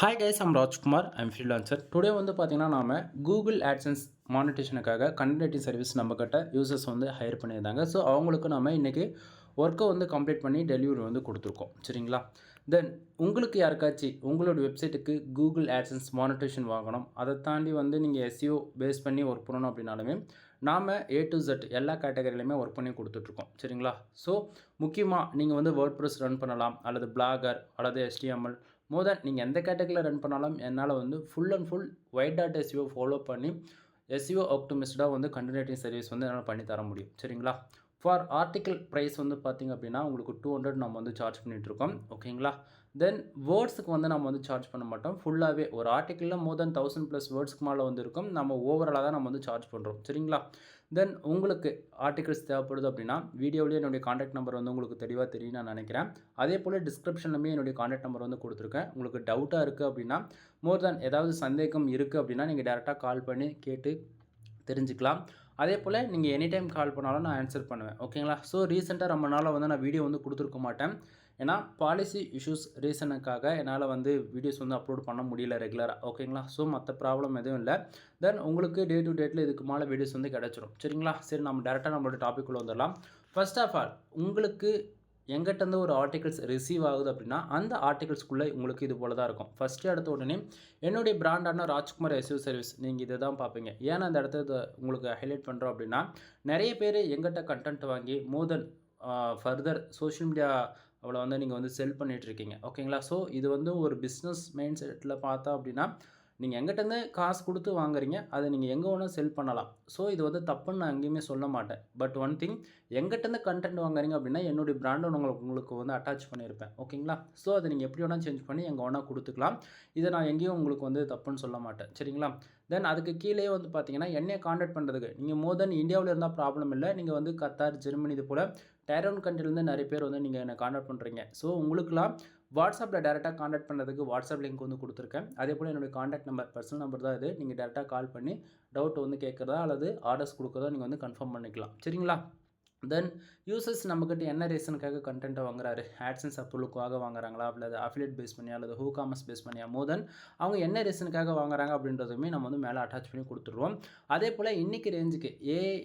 Hi guys, I'm Rajkumar. I'm freelancer. Today வந்து பார்த்தீங்கன்னா நாம கூகுள் ஆட்சன்ஸ் மானிட்டேஷனுக்காக கண்டென்ட் ரைட்டிங் சர்வீஸ் நம்மக்கிட்ட யூசர்ஸ் வந்து ஹையர் பண்ணியிருந்தாங்க. ஸோ அவங்களுக்கு நம்ம இன்றைக்கி ஒர்க்கை வந்து கம்ப்ளீட் பண்ணி டெலிவரி வந்து கொடுத்துருக்கோம். சரிங்களா? தென் உங்களுக்கு யாருக்காச்சும் உங்களோட வெப்சைட்டுக்கு கூகுள் ஆட்சன்ஸ் மானிட்டேஷன் வாங்கணும், அதை தாண்டி வந்து நீங்கள் எஸ்இஓ பேஸ் பண்ணி ஒர்க் பண்ணணும் அப்படின்னாலுமே நாம் ஏ டு Z எல்லா கேட்டகரியிலையுமே ஒர்க் பண்ணி கொடுத்துட்ருக்கோம். சரிங்களா? ஸோ முக்கியமாக நீங்கள் வந்து வேர்ட்ப்ரெஸ் ரன் பண்ணலாம், அல்லது பிளாகர், அல்லது HTML மோர் தேன் நீங்கள் எந்த கேட்டகரியில் ரன் பண்ணாலும் என்னால் வந்து full and full white dot SEO follow பண்ணி எஸ்இஓ ஆப்டிமிஸ்டாக வந்து கண்டென்ட் ரைட்டிங் சர்வீஸ் வந்து என்னால் பண்ணி தர முடியும். சரிங்களா? ஃபார் ஆர்டிக்கல் ப்ரைஸ் வந்து பார்த்திங்க அப்படின்னா உங்களுக்கு 200 நம்ம வந்து சார்ஜ் பண்ணிகிட்ருக்கோம். ஓகேங்களா? தென் வேர்ட்ஸுக்கு வந்து நம்ம வந்து சார்ஜ் பண்ண மாட்டோம். ஃபுல்லாகவே ஒரு ஆர்டிக்கலில் மோர் தென் 1000+ வேர்ட்ஸ்க்கு மேலே வந்து இருக்கும். நம்ம ஓவராலாக தான் நம்ம வந்து சார்ஜ் பண்ணுறோம். சரிங்களா? தென் உங்களுக்கு ஆர்டிகல்ஸ் தேவைப்படுது அப்படின்னா வீடியோவிலேயே என்னுடைய காண்டாக்ட் நம்பர் வந்து உங்களுக்கு தெளிவாக தெரியும் நான் நினைக்கிறேன். அதே போல் டிஸ்கிரிப்ஷன்லையுமே என்னுடைய காண்டாக்ட் நம்பர் வந்து கொடுத்துருக்கேன். உங்களுக்கு டவுட்டாக இருக்குது அப்படின்னா, மோர் தென் ஏதாவது சந்தேகம் இருக்குது அப்படின்னா நீங்கள் டேரெக்டாக கால் பண்ணி கேட்டு தெரிஞ்சுக்கலாம். அதே போல் நீங்கள் எனி டைம் கால் பண்ணாலும் நான் ஆன்சர் பண்ணுவேன். ஓகேங்களா? ஸோ ரீசெண்டாக ரொம்ப நாளாக வந்து நான் வீடியோ வந்து கொடுத்துருக்க மாட்டேன். ஏன்னா பாலிசி இஷ்யூஸ் ரீசனுக்காக என்னால் வந்து வீடியோஸ் வந்து அப்லோட் பண்ண முடியல ரெகுலராக. ஓகேங்களா? ஸோ மற்ற ப்ராப்ளம் எதுவும் இல்லை. தென் உங்களுக்கு டே டு டேட்டில் இதுக்கு மேலே வீடியோஸ் வந்து கிடச்சிரும். சரிங்களா? சரி, நம்ம டேரெக்டாக நம்மளோட டாபிக் உள்ள வந்துடலாம். ஃபர்ஸ்ட் ஆஃப் ஆல், உங்களுக்கு எங்கிட்டேருந்து ஒரு ஆர்டிகல்ஸ் ரிசீவ் ஆகுது அப்படின்னா அந்த ஆர்டிகல்ஸ்குள்ளே உங்களுக்கு இது போல தான் இருக்கும். ஃபஸ்ட்டு எடுத்த உடனே என்னுடைய பிராண்டான ராஜ்குமார் எஸ்இஓ சர்வீஸ் நீங்கள் இதை தான் பார்ப்பீங்க. ஏன்னா அந்த இடத்த உங்களுக்கு ஹைலைட் பண்ணுறோம் அப்படின்னா, நிறைய பேர் எங்கிட்ட கண்டென்ட் வாங்கி மோர் தென் ஃபர்தர் சோஷியல் மீடியா அவளை வந்து நீங்கள் வந்து செல் பண்ணிகிட்ருக்கீங்க. ஓகேங்களா? ஸோ இது வந்து ஒரு பிஸ்னஸ் மைண்ட் செட்டில் பார்த்தா அப்படின்னா, நீங்கள் எங்கிட்டேருந்து காசு கொடுத்து வாங்குறீங்க, அதை நீங்கள் எங்கே வேணால் செல் பண்ணலாம். ஸோ இது வந்து தப்புன்னு நான் எங்கேயுமே சொல்ல மாட்டேன். பட் ஒன் திங், எங்கிட்டேருந்து கண்டென்ட் வாங்குறீங்க அப்படின்னா என்னுடைய பிராண்டை உங்களுக்கு வந்து அட்டாச் பண்ணியிருப்பேன். ஓகேங்களா? ஸோ அதை நீங்கள் எப்படி வேணால் சேஞ்ச் பண்ணி எங்கே வேணால் கொடுத்துக்கலாம். இதை நான் எங்கேயும் உங்களுக்கு வந்து தப்புன்னு சொல்ல மாட்டேன். சரிங்களா? தென் அதுக்கு கீழே வந்து பார்த்தீங்கன்னா என்னையை காண்டாக்ட் பண்ணுறதுக்கு நீங்கள் மோர் தென் இந்தியாவில் இருந்தால் ப்ராப்ளம் இல்லை. நீங்கள் வந்து கத்தார், ஜெர்மனி இது போல் டயர் 1 கண்ட்ரிலேருந்து நிறைய பேர் வந்து நீங்கள் என்னை காண்டாக்ட் பண்ணுறீங்க. ஸோ உங்களுக்குலாம் வாட்ஸ்அப்பில் டேரெக்டாக காண்டாக்ட் பண்ணுறதுக்கு வாட்ஸ்அப் லிங்க் வந்து கொடுத்துருக்கேன். அதே போல் என்னுடைய காண்டாக்ட் நம்பர், பர்சனல் நம்பர் தான் இது. நீங்கள் டேரெக்டாக கால் பண்ணி டவுட் வந்து கேட்குறதா அல்லது ஆர்டர்ஸ் கொடுக்குறதா நீங்கள் வந்து கன்ஃபார்ம் பண்ணிக்கலாம். சரிங்களா? தென் யூசர்ஸ் நம்மக்கிட்ட என்ன ரீசனுக்காக கண்டென்ட்டை வாங்குறாரு? ஆட்சன்ஸ் அப்ரூவலுக்காக வாங்குறாங்களா, அல்லது அஃபிலியேட் பேஸ் பண்ணியா, அல்லது ஹூ காமர்ஸ் பேஸ் பண்ணியா, மோர் தென் அவங்க என்ன ரீசனுக்காக வாங்குறாங்க அப்படின்றதுமே நம்ம வந்து மேலே அட்டாச் பண்ணி கொடுத்துருவோம். அதே போல் இன்றைக்கி ரேஞ்சுக்கு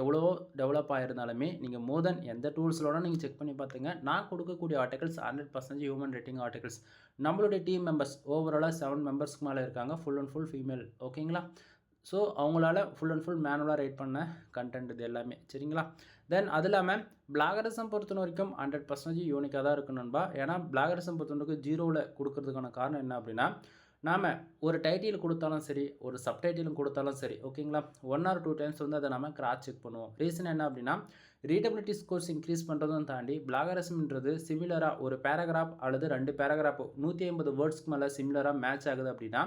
எவ்வளோ டெவலப் ஆகிருந்தாலுமே நீங்கள் மோர் தென் எந்த டூல்ஸோட நீங்கள் செக் பண்ணி பார்த்துங்க. நான் கொடுக்கக்கூடிய ஆர்டிகல்ஸ் 100% ஹியூமன் ரேட்டிங் ஆர்டிகல்ஸ். நம்மளுடைய டீம் மெம்பர்ஸ் ஓவராலாக 7 மெம்பர்ஸ்க்கு மேலே இருக்காங்க. Full and full female. ஓகேங்களா? ஸோ அவங்களால ஃபுல் அண்ட் ஃபுல் மேனுவலாக ரைட் பண்ண கண்டென்ட் இது எல்லாமே. சரிங்களா? தென் அது இல்லாமல் பிளாகரிசம் பொறுத்த வரைக்கும் 100% யூனிக்காக தான் இருக்கும் நண்பா. ஏன்னா பிளாகரிசம் பொறுத்த வரைக்கும் 0ல் கொடுக்கறதுக்கான காரணம் என்ன அப்படின்னா, நாம் ஒரு டைட்டில் கொடுத்தாலும் சரி, ஒரு சப்டைட்டிலும் கொடுத்தாலும் சரி, ஓகேங்களா, 1 or 2 டைம்ஸ் வந்து அதை நம்ம கிராஸ் செக் பண்ணுவோம். ரீசன் என்ன அப்படின்னா, ரீடபிலிட்டி ஸ்கோர்ஸ் இன்க்ரீஸ் பண்ணுறதும் தாண்டி பிளாகரிசம்ன்றது சிமிலராக ஒரு பேராகிராஃப் அல்லது 2 பேராகிராஃப் 150 வேர்ட்ஸ்க்கு மேலே சிமிலராக மேட்ச் ஆகுது அப்படின்னா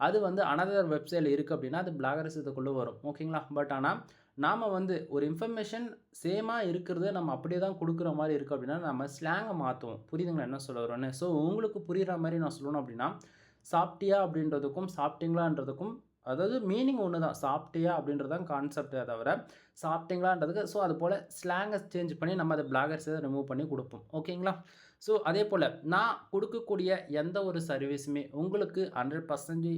அது வந்து அனதர் வெப்சைட்டில் இருக்குது அப்படின்னா அது பிளாகரிசத்துக்குள்ளே வரும். ஓகேங்களா? பட் ஆனால் நாம் வந்து ஒரு இன்ஃபர்மேஷன் சேமாக இருக்கிறத நம்ம அப்படியே தான் கொடுக்குற மாதிரி இருக்குது அப்படின்னா நம்ம ஸ்லாங்கை மாற்றுவோம். புரியுதுங்களா என்ன சொல்ல வரோன்னு? ஸோ உங்களுக்கு புரிகிற மாதிரி நான் சொல்லணும் அப்படின்னா, சாப்பிட்டியா அப்படின்றதுக்கும் சாப்பிட்டீங்களான்றதுக்கும் அதாவது மீனிங் ஒன்று தான். சாப்பிட்டியா அப்படின்றது தான் கான்செப்டே தவிர சாப்பிட்டீங்களான்றதுக்கு ஸோ அது போல் ஸ்லாங்கை சேஞ்ச் பண்ணி நம்ம அதை பிளாகர்ஸை ரிமூவ் பண்ணி கொடுப்போம். ஓகேங்களா? ஸோ அதே போல் நான் கொடுக்கக்கூடிய எந்த ஒரு சர்வீஸுமே உங்களுக்கு 100%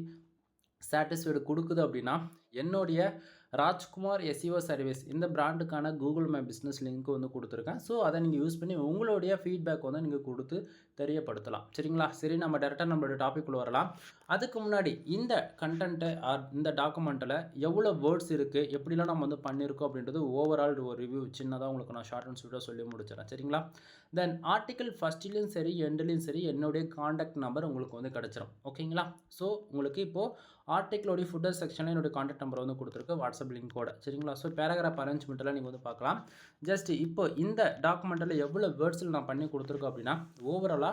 சாட்டிஸ்ஃபைடு கொடுக்குது அப்படின்னா என்னுடைய ராஜ்குமார் எஸ்இஓ சர்வீஸ் இந்த பிராண்டுக்கான கூகுள் மை பிஸ்னஸ் லிங்க் வந்து கொடுத்துருக்கேன். ஸோ அதை நீங்கள் யூஸ் பண்ணி உங்களுடைய ஃபீட்பேக் வந்து நீங்கள் கொடுத்து தெரியப்படுத்தலாம். சரிங்களா? சரி, நம்ம டேரெக்டாக நம்மளோட டாபிக்குள்ளே வரலாம். அதுக்கு முன்னாடி இந்த கண்டென்ட்டை இந்த டாக்குமெண்ட்டில் எவ்வளோ வேர்ட்ஸ் இருக்குது, எப்படிலாம் நம்ம வந்து பண்ணியிருக்கோம் அப்படின்றது ஓவரால் ஒரு ரிவ்யூ சின்னதாக உங்களுக்கு நான் ஷார்ட் அண்ட் ஸ்வீட்டாக சொல்லி முடிச்சிடறேன். சரிங்களா? தென் ஆர்டிக்கல் ஃபஸ்ட்லேயும் சரி எண்ட்லேயும் சரி என்னுடைய காண்டாக்ட் நம்பர் உங்களுக்கு வந்து கிடச்சிரும். ஓகேங்களா? ஸோ உங்களுக்கு இப்போது ஆர்டிக்கலோடைய ஃபுட்டர் செக்ஷனில் என்னுடைய காண்டாக்ட் நம்பர் வந்து கொடுத்துருக்கு வாட்ஸ்அப் லிங்கோட. சரிங்களா? ஸோ பேராகிராஃப் அரேஞ்ச்மெண்ட்டெல்லாம் நீங்கள் வந்து பார்க்கலாம். ஜஸ்ட் இப்போ இந்த டாக்குமெண்ட்டில் எவ்வளோ வேர்ட்ஸில் நான் பண்ணி கொடுத்துருக்கோம் அப்படின்னா ஓவராலாக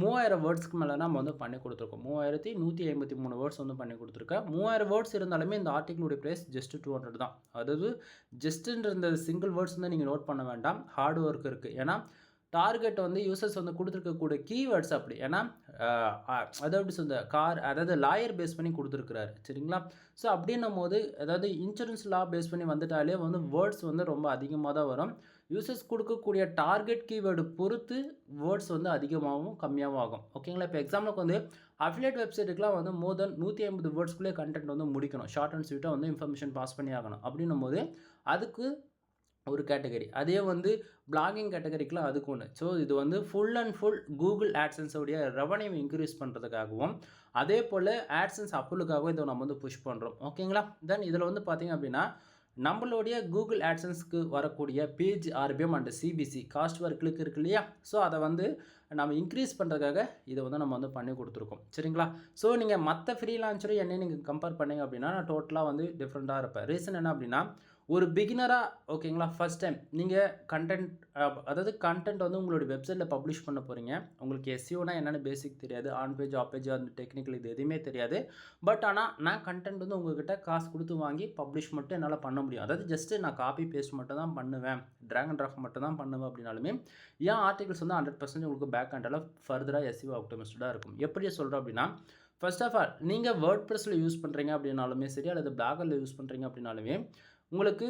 3000 வேர்ட்ஸ்க்கு மேலே நம்ம வந்து பண்ணி கொடுத்துருக்கோம். 3153 வேர்ட்ஸ் வந்து பண்ணி கொடுத்துருக்கேன். 3000 வேர்ட்ஸ் இருந்தாலுமே இந்த ஆர்டிக்கலுடைய ப்ரைஸ் ஜஸ்ட் 200 தான். அதாவது ஜஸ்ட்டுன்ற இந்த சிங்கிள் வேர்ட்ஸ் வந்து நீங்கள் நோட் பண்ண வேண்டாம். ஹார்ட் ஒர்க் இருக்குது. ஏன்னா டார்கெட் வந்து யூசர்ஸ் வந்து கொடுத்துருக்கக்கூடிய கீவேர்ட்ஸ் அப்படி. ஏன்னா அதாவது இந்த அதாவது லாயர் பேஸ் பண்ணி கொடுத்துருக்குறாரு. சரிங்களா? ஸோ அப்படின்னும் போது அதாவது இன்சூரன்ஸ் லா பேஸ் பண்ணி வந்துட்டாலே வந்து வேர்ட்ஸ் வந்து ரொம்ப அதிகமாக தான் வரும். யூசர்ஸ் கொடுக்கக்கூடிய டார்கெட் கீவேர்டு பொறுத்து வேர்ட்ஸ் வந்து அதிகமாகவும் கம்மியாகவும் ஆகும். ஓகேங்களா? இப்போ எக்ஸாம்பிளுக்கு வந்து அஃபிலியேட் வெப்சைட்டுக்குலாம் வந்து மோர் தென் 150 வேர்ட்ஸ்க்குள்ளே கண்டென்ட் வந்து முடிக்கணும். ஷார்ட் அண்ட் ஸ்வீட்டாக வந்து இன்ஃபர்மேஷன் பாஸ் பண்ணி ஆகணும். அப்படின்னும்போது அதுக்கு ஒரு கேட்டகரி. அதே வந்து பிளாகிங் கேட்டகரிக்குலாம் அதுக்கு ஒன்று. ஸோ இது வந்து ஃபுல் அண்ட் ஃபுல் கூகுள் ஆட்சன்ஸோடைய ரெவன்யூ இன்க்ரீஸ் பண்ணுறதுக்காகவும், அதே போல் ஆட்சன்ஸ் அப்ரூவலுக்காகவும் இதை நம்ம வந்து புஷ் பண்ணுறோம். ஓகேங்களா? தென் இதில் வந்து பார்த்திங்க அப்படின்னா நம்மளுடைய கூகுள் ஆட்சன்ஸ்க்கு வரக்கூடிய page RPM and CPC cost per click இருக்கு இல்லையா? ஸோ அதை வந்து நம்ம இன்க்ரீஸ் பண்ணுறதுக்காக இதை வந்து நம்ம வந்து பண்ணி கொடுத்துருக்கோம். சரிங்களா? ஸோ நீங்கள் மற்ற ஃப்ரீலான்சரும் என்னையும் நீங்கள் கம்பேர் பண்ணிங்க அப்படின்னா நான் டோட்டலாக வந்து டிஃப்ரெண்ட்டாக இருப்பேன். ரீசன் என்ன அப்படின்னா ஒரு பிகினராக ஓகேங்களா ஃபஸ்ட் டைம் நீங்கள் கண்டென்ட் வந்து உங்களுடைய வெப்சைட்டில் பப்ளிஷ் பண்ண போகிறீங்க. உங்களுக்கு எஸ்இஓனா என்னென்னு பேசிக் தெரியாது. ஆன் பேஜ் ஆஃப் பேஜ் அந்த டெக்னிக்கல் இது எதுவுமே தெரியாது. பட் ஆனால் நான் கண்டென்ட் வந்து உங்கள்கிட்ட காசு கொடுத்து வாங்கி பப்ளிஷ் மட்டும் என்னால் பண்ண முடியும். அதாவது ஜஸ்ட்டு நான் காப்பி பேஸ்ட் மட்டும் தான் பண்ணுவேன், ட்ராக் அண்ட் ட்ராப் மட்டும் தான் பண்ணுவேன் அப்படின்னாலுமே ஏன் ஆர்டிகல்ஸ் வந்து 100% உங்களுக்கு பேக் ஹேண்டில் ஃபர்தராக எஸ்இஓ ஆப்டிமைஸ்டாக இருக்கும். எப்படி சொல்கிறோம் அப்படின்னா ஃபர்ஸ்ட் ஆஃப் ஆல் நீங்கள் வேர்ட் ப்ரெஸ்ஸில் யூஸ் பண்ணுறீங்க அப்படின்னாலுமே சரி, அல்லது பிளாகரில் யூஸ் பண்ணுறீங்க அப்படின்னாலுமே உங்களுக்கு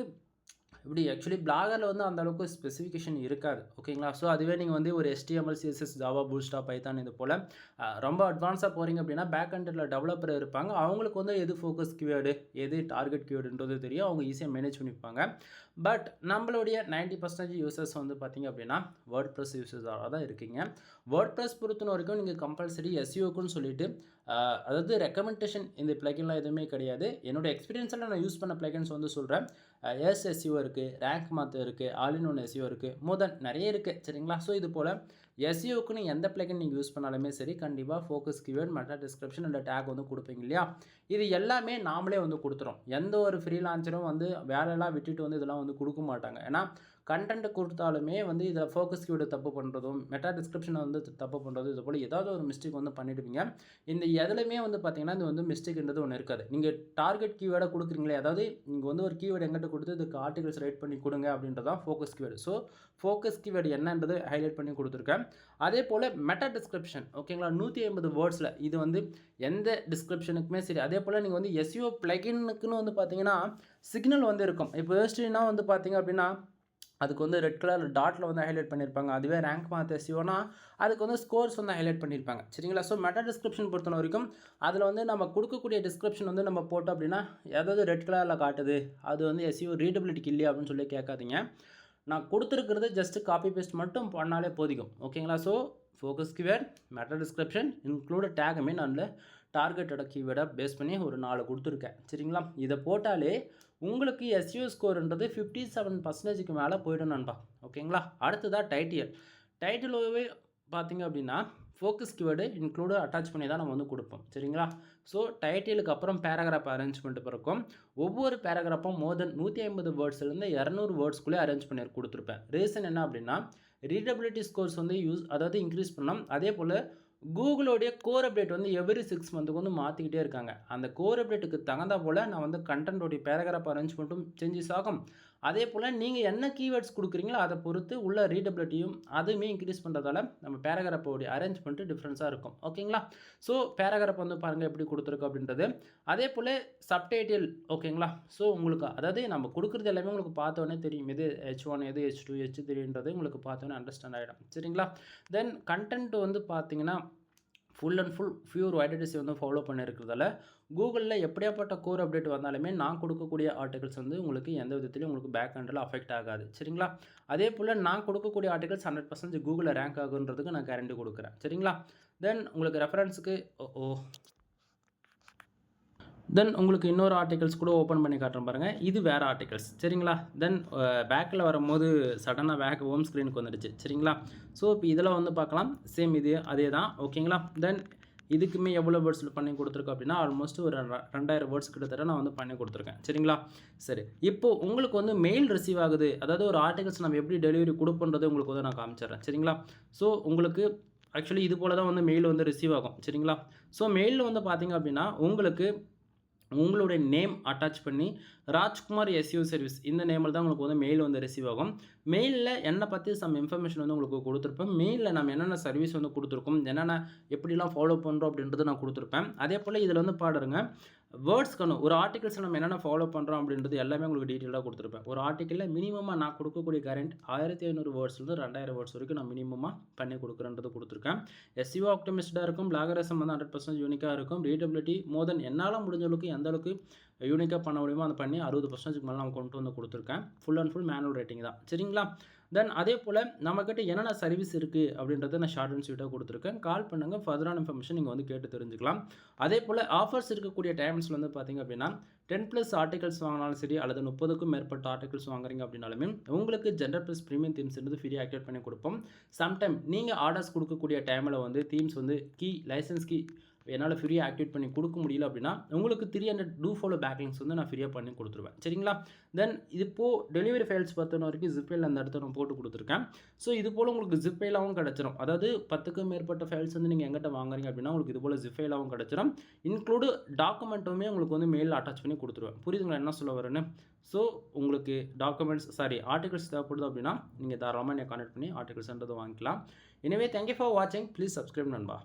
இப்படி ஆக்சுவலி பிளாகரில் வந்து அந்த அளவுக்கு ஸ்பெசிஃபிகேஷன் இருக்காது. ஓகேங்களா? ஸோ அதுவே நீங்கள் வந்து ஒரு HTML, CSS, Java, bootstrap, Python இது போல் ரொம்ப அட்வான்ஸாக போகிறீங்க அப்படின்னா பேக் ஹேண்டில் டெவலப்பர் இருப்பாங்க. அவங்களுக்கு வந்து எது ஃபோக்கஸ் கீவேர்டு, எது டார்கெட் கீவேர்டுன்றது தெரியும். அவங்க ஈஸியாக மேனேஜ் பண்ணிப்பாங்க. பட் நம்மளுடைய 90% யூசர்ஸ் வந்து பார்த்திங்க அப்படின்னா வேர்ட் ப்ரெஸ் யூசர்ஸாக தான் இருக்கீங்க. வேர்ட் ப்ரெஸ் பொறுத்த வரைக்கும் நீங்கள் கம்பல்சரி எஸ்இஓக்குன்னு சொல்லிட்டு அதாவது ரெக்கமெண்டேஷன் இந்த பிளகின்லாம் எதுவுமே கிடையாது. என்னோடய எக்ஸ்பீரியன்ஸில் நான் யூஸ் பண்ண பிளகின்ஸ் வந்து சொல்கிறேன். எஸ்இஓ இருக்குது, ரேங்க் மாத்தர் இருக்குது, ஆல் இன் ஒன் எஸ்இஓ இருக்குது, மோர் தென் நிறைய இருக்குது. சரிங்களா? ஸோ இது போல் எஸ்இஓக்குன்னு எந்த பிளகின் நீங்கள் யூஸ் பண்ணாலுமே சரி கண்டிப்பாக focus keyword, meta description and take வந்து கொடுப்பீங்க இல்லையா? இது எல்லாமே நாமளே வந்து கொடுத்துறோம். எந்த ஒரு ஃப்ரீலான்சரும் வந்து வேலையெல்லாம் விட்டுட்டு வந்து இதெல்லாம் வந்து கொடுக்க மாட்டாங்க. ஏன்னா கண்டென்ட் கொடுத்தாலுமே வந்து இதை ஃபோக்கஸ் கீவேர்டு தப்பு பண்ணுறதும், மெட்டா டிஸ்கிரிப்ஷனை வந்து தப்பு பண்ணுறதும், இது போல் ஏதாவது ஒரு மிஸ்டேக் வந்து பண்ணிவிடுவீங்க. இந்த எதுலையுமே வந்து பார்த்திங்கன்னா இது வந்து மிஸ்டேக்ன்றது ஒன்று இருக்காது. நீங்கள் டார்கெட் கீவேர்டை கொடுக்குறீங்களே, அதாவது நீங்கள் வந்து ஒரு கீவேர்டு எங்கிட்ட கொடுத்து இதுக்கு ஆர்டிகல்ஸ் ரைட் பண்ணி கொடுங்க அப்படின்றதான் focus keyword. So focus keyword என்னன்றது ஹைலைட் பண்ணி கொடுத்துருக்கேன். அதே போல் மெட்டா டிஸ்கிரிப்ஷன் ஓகேங்களா 150 வேர்ட்ஸில் இது வந்து எந்த டிஸ்கிரிப்ஷனுக்குமே சரி. அதே போல் நீங்கள் வந்து எஸ்இஓ பிளகின்னுக்குன்னு வந்து பார்த்தீங்கன்னா சிக்னல் வந்து இருக்கும். இப்போ யோசிச்சிங்கன்னா வந்து பார்த்திங்க அப்படின்னா அதுக்கு வந்து ரெட் கலர் டாட்டில் வந்து ஹைலைட் பண்ணியிருப்பாங்க. அதுவே ரேங்க் மாத்த எஸ்இஓனா அதுக்கு வந்து ஸ்கோர்ஸ் வந்து ஹைலைட் பண்ணியிருப்பாங்க. சரிங்களா? ஸோ மெட்டா டிஸ்கிரிப்ஷன் பொறுத்த வரைக்கும் அதில் வந்து நம்ம கொடுக்கக்கூடிய டிஸ்கிரிப்ஷன் வந்து நம்ம போட்டோம் அப்படின்னா ஏதாவது ரெட் கலரில் காட்டுது, அது வந்து எஸ்இஓ ரீடபிலிட்டிக்கு இல்லையா அப்படின்னு சொல்லி கேட்காதீங்க. நான் கொடுத்துருக்கிறது ஜஸ்ட்டு காப்பி பேஸ்ட் மட்டும் பண்ணாலே போதிக்கும். ஓகேங்களா? So focus keyword, meta description include டேகுமே நான் டார்கெட்டோட கீவேர்டை பேஸ் பண்ணி ஒரு 4 கொடுத்துருக்கேன். சரிங்களா? இதை போட்டாலே உங்களுக்கு எஸ்இஓ ஸ்கோர்ன்றது 57% மேலே போய்டும் நண்பா. ஓகேங்களா? அடுத்ததாக டைட்டிலோவே பார்த்திங்க அப்படின்னா ஃபோக்கஸ் கீவேர்டு இன்க்ளூடு அட்டாச் பண்ணி தான் நம்ம வந்து கொடுப்போம். சரிங்களா? ஸோ டைட்டிலுக்கு அப்புறம் பேராகிராஃப் அரேஞ்ச்மெண்ட் பிறக்கும். ஒவ்வொரு பேராகிராஃபும் மோர் தென் 150 வேர்ட்ஸ்லேருந்து 200 வேர்ட்ஸ்க்குள்ளே அரேஞ்ச் பண்ணி கொடுத்துருப்பேன். ரீசன் என்ன அப்படின்னா ரீடபிலிட்டி ஸ்கோர்ஸ் வந்து அதாவது இன்க்ரீஸ் பண்ணலாம். அதே போல் கூகுளோடைய கோர் அப்டேட் வந்து எவ்ரி 6 மந்த்துக்கு வந்து மாற்றிக்கிட்டே இருக்காங்க. அந்த கோர் அப்டேட்டுக்கு தகுந்தா போல் நான் வந்து கண்டென்ட்டோடைய பேராகிராஃப் அரேஞ்ச்மெண்ட்டும் சேஞ்சஸ் ஆகும். அதே போல் நீங்கள் என்ன கீவேர்ட்ஸ் கொடுக்குறீங்களோ அதை பொறுத்து உள்ள ரீடபிலிட்டியும் அதுவுமே இன்க்ரீஸ் பண்ணுறதால நம்ம பேராகிராஃபோடைய அரேஞ்ச்மெண்ட்டு டிஃப்ரென்ஸாக இருக்கும். ஓகேங்களா? ஸோ பேராகிராஃப் வந்து பாருங்கள் எப்படி கொடுத்துருக்கு அப்படின்றது. அதே போல் சப்டைட்டில் ஓகேங்களா? ஸோ உங்களுக்கு அதாவது நம்ம கொடுக்குறது எல்லாமே உங்களுக்கு பார்த்தோன்னே தெரியும். எது H1 எது H2 H3ன்றது உங்களுக்கு பார்த்தோன்னே அண்டர்ஸ்டாண்ட் ஆகிடும். சரிங்களா? தென் கண்டென்ட் வந்து பார்த்தீங்கன்னா full and full pure identity வந்து ஃபாலோ பண்ணியிருக்கிறதால கூகுளில் எப்படியாப்பட்ட கோர் அப்டேட் வந்தாலுமே நான் கொடுக்கக்கூடிய ஆர்டிகல்ஸ் வந்து உங்களுக்கு எந்த விதத்துலையும் உங்களுக்கு பேக் ஹேண்டில் அஃபெக்ட் ஆகாது. சரிங்களா? அதே போல் நான் கொடுக்கக்கூடிய ஆர்டிகல்ஸ் 100% கூகுளில் ரேங்க் ஆகுன்றதுக்கு நான் கேரண்டி கொடுக்குறேன். சரிங்களா? தென் உங்களுக்கு ரெஃபரன்ஸுக்கு தென் உங்களுக்கு இன்னொரு ஆர்டிகல்ஸ் கூட ஓப்பன் பண்ணி காட்டுறேன் பாருங்கள். இது வேறு ஆர்டிகல்ஸ். சரிங்களா? தென் பேக்கில் வரும்போது சடனாக ஹோம் ஸ்க்ரீனுக்கு வந்துடுச்சு. சரிங்களா? ஸோ இப்போ இதில் வந்து பார்க்கலாம். சேம் இது அதே தான். ஓகேங்களா? தென் இதுக்குமே எவ்வளோ வேர்ட்ஸில் பண்ணி கொடுத்துருக்கோம் அப்படின்னா ஆல்மோஸ்ட் ஒரு 2000 வேர்ட்ஸ் கிட்டத்தட்ட நான் வந்து பண்ணி கொடுத்துருக்கேன். சரிங்களா? சரி, இப்போது உங்களுக்கு வந்து மெயில் ரிசீவ் ஆகுது. அதாவது ஒரு ஆர்டிகல்ஸ் நம்ம எப்படி டெலிவரி கொடுப்போன்றது உங்களுக்கு வந்து நான் காமிச்சிடுறேன். சரிங்களா? ஸோ உங்களுக்கு ஆக்சுவலி இது போல் தான் வந்து மெயில் வந்து ரிசீவ் ஆகும். சரிங்களா? ஸோ மெயிலில் வந்து பார்த்திங்க அப்படின்னா உங்களுக்கு உங்களுடைய நேம் அட்டாச் பண்ணி ராஜ்குமார் எஸ்இஓ சர்வீஸ் இந்த நேமில் தான் உங்களுக்கு வந்து மெயில் வந்து ரிசீவ் ஆகும். மெயிலில் என்னை பற்றி சம் இன்ஃபர்மேஷன் வந்து உங்களுக்கு கொடுத்துருப்பேன். மெயிலில் நம்ம என்னென்ன சர்வீஸ் வந்து கொடுத்துருக்கோம், என்னென்ன எப்படிலாம் ஃபாலோ பண்ணுறோம் அப்படின்றத நான் கொடுத்துருப்பேன். அதே போல் இதில் வந்து பாருங்க, வேர்ட்ஸ்க்கான ஒரு ஆர்டிகல்ஸ் நம்ம என்னென்ன ஃபாலோ பண்ணுறோம் அப்படின்றது எல்லாமே உங்களுக்கு டீட்டெயிலாக கொடுத்துருப்பேன். ஒரு ஆர்டிக்கலில் மினிமமாக நான் கொடுக்கக்கூடிய கரண்ட் 1500 வேர்ட்ஸ்லேருந்து 2000 வேர்ட்ஸ் வரைக்கும் நான் மினிமமாக பண்ணி கொடுக்குறேன்றது கொடுத்துருக்கேன். எஸ்இஓ ஆப்டிமிஸ்டாக இருக்கும், பிளாகரிசம் வந்து 100% யூனிக்காக இருக்கும், ரீடபிலிட்டி மோர் தென் என்னால் முடிஞ்ச அளவுக்கு எந்த அளவுக்கு யூனிக்காக பண்ண முடியுமோ அதை பண்ணி 60% மேலே நான் கொண்டு வந்து கொடுத்துருக்கேன். Full and full manual rating தான். சரிங்களா? தென் அதே போல் நம்மக்கிட்ட என்னென்ன சர்வீஸ் இருக்குது அப்படின்றத நான் ஷார்ட் அண்ட் ஸ்வீட்டாக கொடுத்துருக்கேன். கால் பண்ணுங்கள், ஃபர்தரான இன்ஃபர்மேஷன் நீங்கள் வந்து கேட்டு தெரிஞ்சுக்கலாம். அதே போல் ஆஃபர்ஸ் இருக்கக்கூடிய டைம்ஸில் வந்து பார்த்திங்க அப்படின்னா 10+ ஆர்டிகல்ஸ் வாங்கினாலும் சரி, அல்லது 30க்கும் மேற்பட்ட ஆர்டிகல்ஸ் வாங்குறீங்க அப்படின்னாலுமே உங்களுக்கு ஜெண்டர் ப்ளஸ் ப்ரீமியம் தீம்ஸ் வந்து ஃப்ரீயாக ஆக்டிவேட் பண்ணி கொடுப்போம். சம்டைம் நீங்கள் ஆர்டர்ஸ் கொடுக்கக்கூடிய டைமில் வந்து தீம்ஸ் வந்து லைசன்ஸ் கீ என்னால் ஃப்ரீயாக ஆக்டிவேட் பண்ணி கொடுக்க முடியல அப்படின்னா உங்களுக்கு 300 டூ ஃபாலோ பேக்லிங்ஸ் வந்து நான் ஃப்ரீயாக பண்ணி கொடுத்துருவேன். சரிங்களா? தென் இப்போது டெலிவரி ஃபைல்ஸ் பொறுத்த வரைக்கும் ஜிப்பேயில் அந்த இடத்த நான் போட்டு கொடுத்துருக்கேன். ஸோ இது போல் உங்களுக்கு ஜிப்பேலாவும் கிடச்சிரும். அதாவது 10க்கும் மேற்பட்ட ஃபைல்ஸ் வந்து நீங்கள் எங்கிட்ட வாங்குறீங்க அப்படின்னா உங்களுக்கு இது போல் ஜிப்பேலாவும் கிடச்சிரும். இன்க்ளூடு டாக்குமெண்ட்டுமே உங்களுக்கு வந்து மெயில் அட்டாச் பண்ணி கொடுத்துருவேன். புரியுதுங்களா என்ன சொல்ல வரேன்னு? ஸோ உங்களுக்கு ஆர்டிகல்ஸ் தேவைப்படுது அப்படின்னா நீங்கள் தாராளமாக என்னை கான்டெக்ட் பண்ணி ஆர்டிகல்ஸ்ன்றதை வாங்கிக்கலாம். எனவே தேங்க்யூ ஃபார் வாட்சிங். ப்ளீஸ் சப்ஸ்கிரைப் நண்பா.